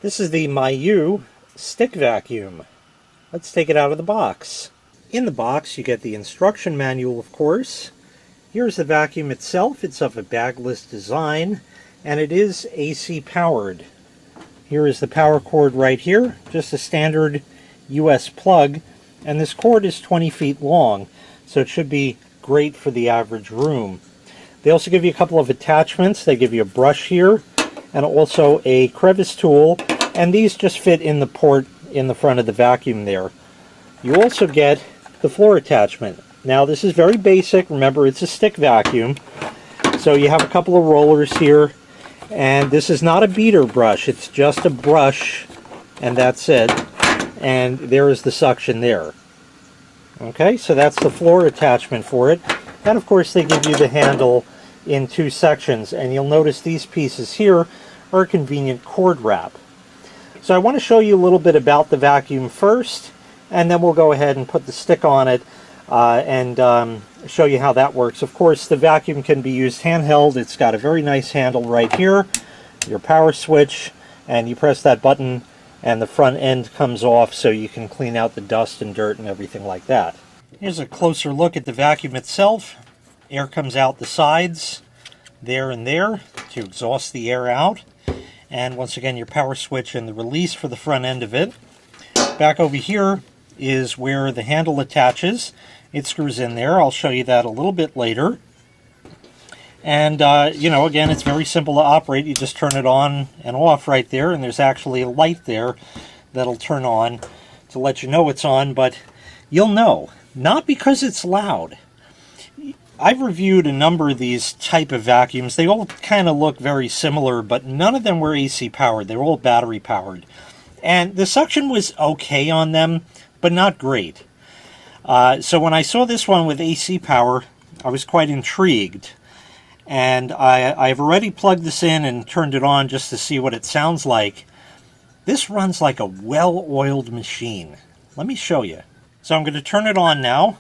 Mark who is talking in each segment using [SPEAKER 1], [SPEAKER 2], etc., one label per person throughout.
[SPEAKER 1] This is the Meiyou stick vacuum. Let's take it out of the box. In the box you get the instruction manual, of course. Here's the vacuum itself. It's of a bagless design and it is AC powered. Here is the power cord right here, just a standard US plug, and this cord is 20 feet long, so it should be great for the average room. They also give you a couple of attachments. They give you a brush here and also a crevice tool, and these just fit in the port in the front of the vacuum there. You also get the floor attachment. Now this is very basic. Remember, it's a stick vacuum, so you have a couple of rollers here, and this is not a beater brush, it's just a brush and that's it, and there is the suction there. Okay, so that's the floor attachment for it. And of course they give you the handle in two sections, and you'll notice these pieces here are a convenient cord wrap. So I want to show you a little bit about the vacuum first, and then we'll go ahead and put the stick on it and show you how that works. Of course, the vacuum can be used handheld. It's got a very nice handle right here, your power switch, and you press that button and the front end comes off so you can clean out the dust and dirt and everything like that. Here's a closer look at the vacuum itself. Air comes out the sides, there and there, to exhaust the air out. And once again, your power switch and the release for the front end of it. Back over here is where the handle attaches. It screws in there. I'll show you that a little bit later. And, you know, again, it's very simple to operate. You just turn it on and off right there, and there's actually a light there that'll turn on to let you know it's on, but you'll know. Not because it's loud. I've reviewed a number of these type of vacuums. They all kind of look very similar, but none of them were AC powered. They were all battery powered. And the suction was okay on them, but not great. So when I saw this one with AC power, I was quite intrigued. And I've already plugged this in and turned it on just to see what it sounds like. This runs like a well-oiled machine. Let me show you. So I'm going to turn it on now.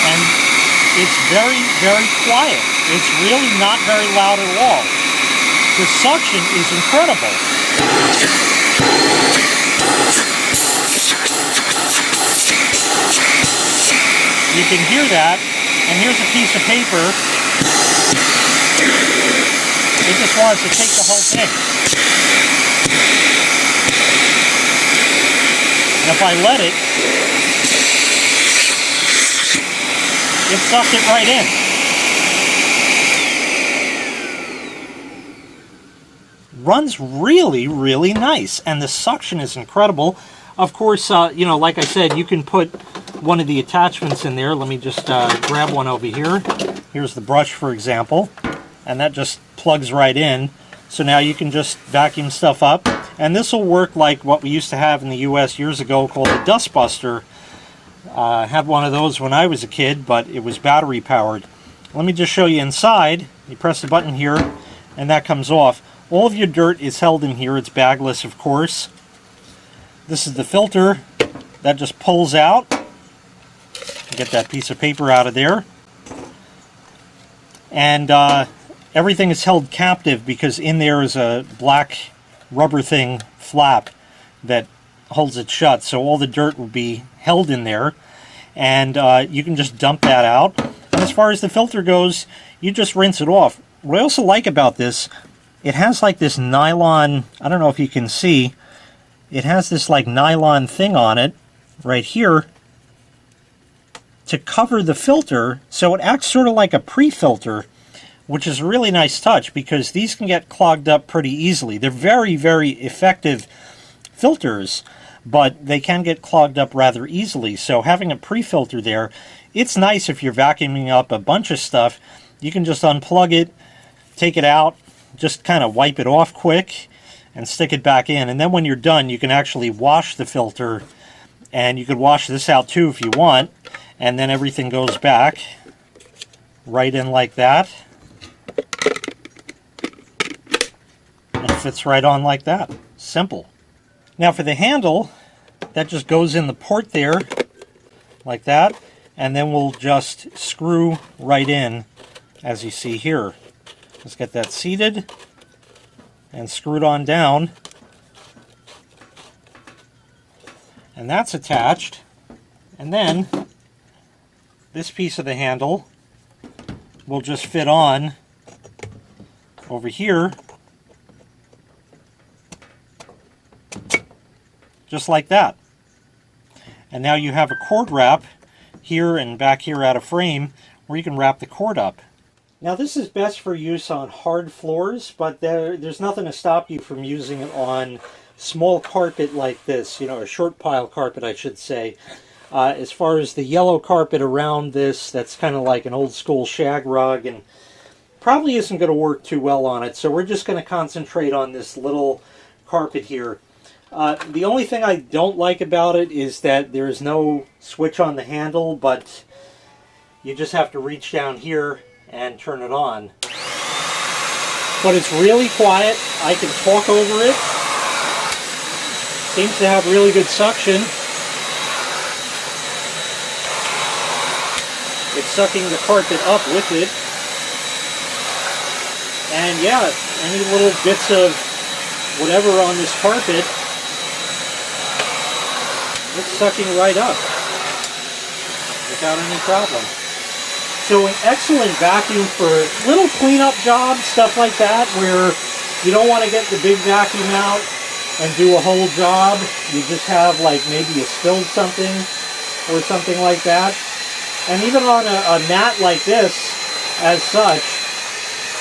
[SPEAKER 1] And it's very, very quiet. It's really not very loud at all. The suction is incredible. You can hear that, and here's a piece of paper. It just wants to take the whole thing. And if I let it, it sucked it right in. Runs really, really nice, and the suction is incredible. Of course, you know, like I said, you can put one of the attachments in there. Let me just grab one over here. Here's the brush, for example, and that just plugs right in. So now you can just vacuum stuff up, and this will work like what we used to have in the US years ago called the dust buster. I had one of those when I was a kid, but it was battery powered. Let me just show you inside. You press the button here, and that comes off. All of your dirt is held in here. It's bagless, of course. This is the filter that just pulls out. Get that piece of paper out of there. And everything is held captive because in there is a black rubber thing flap that holds it shut. So all the dirt will be held in there. And you can just dump that out. And as far as the filter goes, you just rinse it off. What I also like about this, it has like this nylon, I don't know if you can see, it has this like nylon thing on it right here to cover the filter, so it acts sort of like a pre-filter, which is a really nice touch because these can get clogged up pretty easily. They're very, very effective filters, but they can get clogged up rather easily. So having a pre-filter there, it's nice if you're vacuuming up a bunch of stuff. You can just unplug it, take it out, just kind of wipe it off quick, and stick it back in. And then when you're done, you can actually wash the filter, and you could wash this out too if you want, and then everything goes back right in like that. And it fits right on like that. Simple. Now for the handle, that just goes in the port there, like that, and then we'll just screw right in, as you see here. Just get that seated and screwed on down. And that's attached. And then this piece of the handle will just fit on over here, just like that. And now you have a cord wrap here and back here out of frame where you can wrap the cord up. Now this is best for use on hard floors, but there's nothing to stop you from using it on small carpet like this, you know, a short pile carpet I should say. As far as the yellow carpet around this, that's kind of like an old school shag rug and probably isn't going to work too well on it. So we're just going to concentrate on this little carpet here. The only thing I don't like about it is that there's no switch on the handle, but you just have to reach down here and turn it on. But it's really quiet. I can talk over it. Seems to have really good suction. It's sucking the carpet up with it. And yeah, any little bits of whatever on this carpet, it's sucking right up without any problem. So an excellent vacuum for little cleanup jobs, stuff like that, where you don't want to get the big vacuum out and do a whole job. You just have like maybe a spilled something or something like that. And even on a mat like this, as such,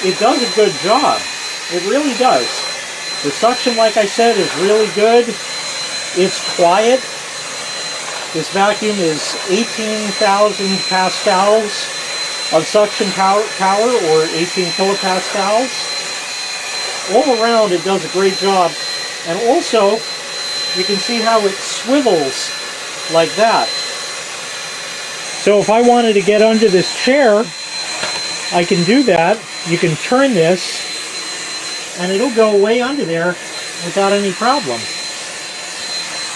[SPEAKER 1] it does a good job. It really does. The suction, like I said, is really good. It's quiet. This vacuum is 18,000 pascals of suction power or 18 kilopascals. All around it does a great job. And also, you can see how it swivels like that. So if I wanted to get under this chair, I can do that. You can turn this and it'll go way under there without any problem.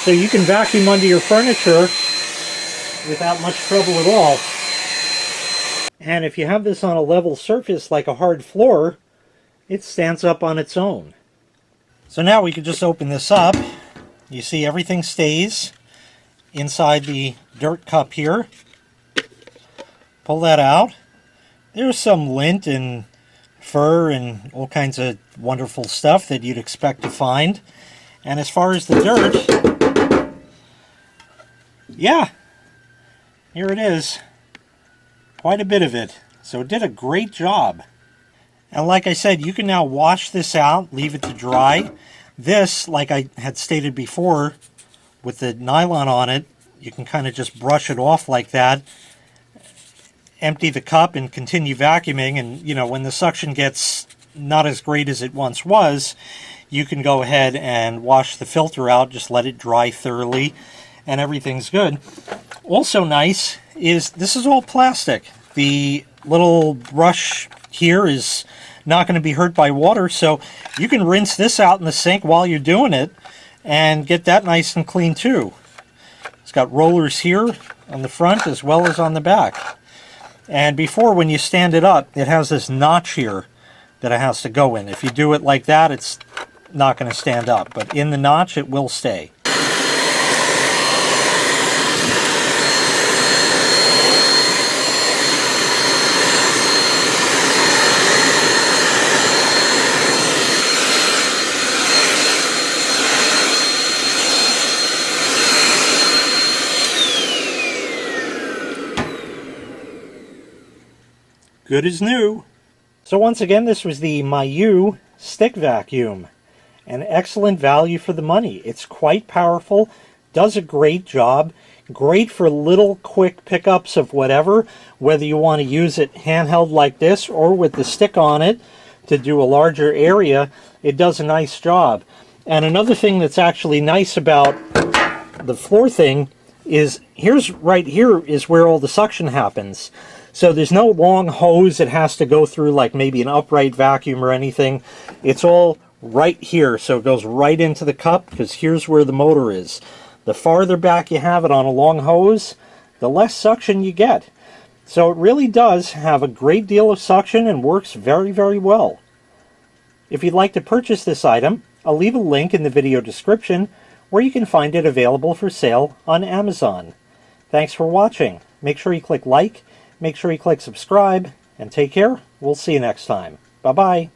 [SPEAKER 1] So you can vacuum under your furniture without much trouble at all. And if you have this on a level surface like a hard floor, it stands up on its own. So now we can just open this up. You see everything stays inside the dirt cup here. Pull that out. There's some lint and fur and all kinds of wonderful stuff that you'd expect to find. And as far as the dirt, yeah, here it is. Quite a bit of it. So it did a great job. And like I said, you can now wash this out, leave it to dry. This, like I had stated before, with the nylon on it, you can kind of just brush it off like that. Empty the cup and continue vacuuming, and you know, when the suction gets not as great as it once was, you can go ahead and wash the filter out, just let it dry thoroughly, and everything's good. Also nice is this is all plastic. The little brush here is not going to be hurt by water, so you can rinse this out in the sink while you're doing it and get that nice and clean too. It's got rollers here on the front as well as on the back. And before, when you stand it up, it has this notch here that it has to go in. If you do it like that, it's not going to stand up. But in the notch, it will stay. Good as new. So once again, this was the Meiyou stick vacuum. An excellent value for the money. It's quite powerful, does a great job, great for little quick pickups of whatever, whether you want to use it handheld like this or with the stick on it to do a larger area. It does a nice job. And another thing that's actually nice about the floor thing is right here is where all the suction happens. So there's no long hose it has to go through like maybe an upright vacuum or anything. It's all right here, so it goes right into the cup because here's where the motor is. The farther back you have it on a long hose, the less suction you get. So it really does have a great deal of suction and works very, very well. If you'd like to purchase this item, I'll leave a link in the video description where you can find it available for sale on Amazon. Thanks for watching. Make sure you click like, make sure you click subscribe, and take care. We'll see you next time. Bye-bye.